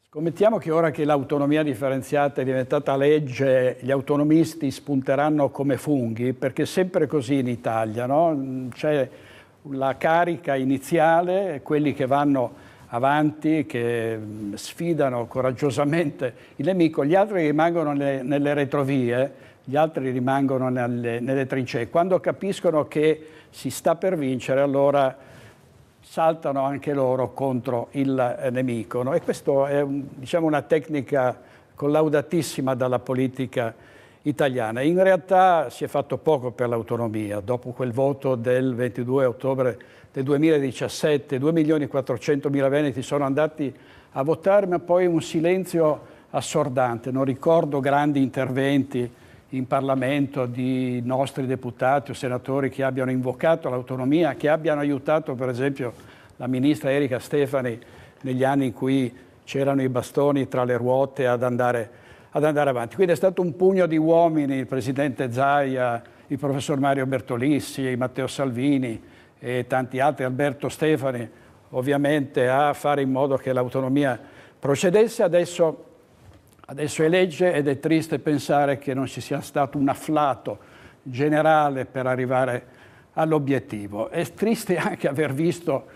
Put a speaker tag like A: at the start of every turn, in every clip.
A: Scommettiamo che ora che l'autonomia differenziata è diventata legge, gli autonomisti spunteranno come funghi, perché è sempre così in Italia, no? C'è la carica iniziale, quelli che vanno avanti, che sfidano coraggiosamente il nemico, gli altri rimangono nelle retrovie, gli altri rimangono nelle trincee. Quando capiscono che si sta per vincere, allora saltano anche loro contro il nemico, no? E questa è diciamo, una tecnica collaudatissima dalla politica italiana. In realtà si è fatto poco per l'autonomia. Dopo quel voto del 22 ottobre del 2017, 2.400.000 veneti sono andati a votare, ma poi un silenzio assordante. Non ricordo grandi interventi in Parlamento di nostri deputati o senatori che abbiano invocato l'autonomia, che abbiano aiutato per esempio la ministra Erika Stefani negli anni in cui c'erano i bastoni tra le ruote ad andare avanti. Quindi è stato un pugno di uomini, il presidente Zaia, il professor Mario Bertolissi, Matteo Salvini e tanti altri, Alberto Stefani, ovviamente a fare in modo che l'autonomia procedesse. Adesso è legge ed è triste pensare che non ci sia stato un afflato generale per arrivare all'obiettivo. È triste anche aver visto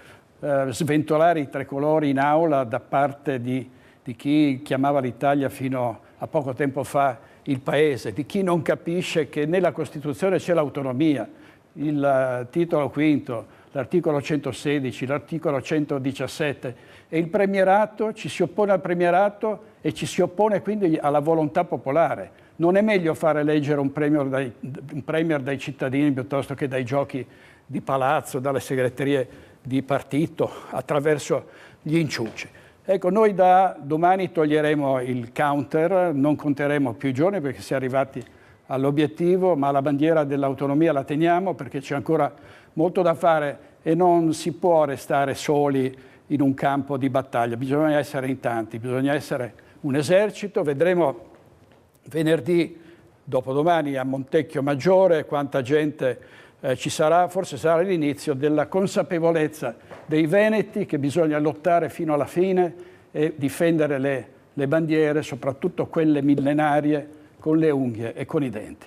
A: sventolare i tricolori in aula da parte di chi chiamava l'Italia fino a poco tempo fa il paese, di chi non capisce che nella Costituzione c'è l'autonomia, il titolo quinto, l'articolo 116, l'articolo 117 e il premierato, ci si oppone al premierato e ci si oppone quindi alla volontà popolare. Non è meglio fare eleggere un premier dai cittadini piuttosto che dai giochi di palazzo, dalle segreterie di partito, attraverso gli inciuci. Ecco, noi da domani toglieremo il counter, non conteremo più i giorni perché si è arrivati all'obiettivo, ma la bandiera dell'autonomia la teniamo perché c'è ancora molto da fare e non si può restare soli in un campo di battaglia. Bisogna essere in tanti, bisogna essere un esercito. Vedremo venerdì, dopodomani, a Montecchio Maggiore quanta gente ci sarà. Forse sarà l'inizio della consapevolezza dei veneti che bisogna lottare fino alla fine e difendere le bandiere, soprattutto quelle millenarie, con le unghie e con i denti.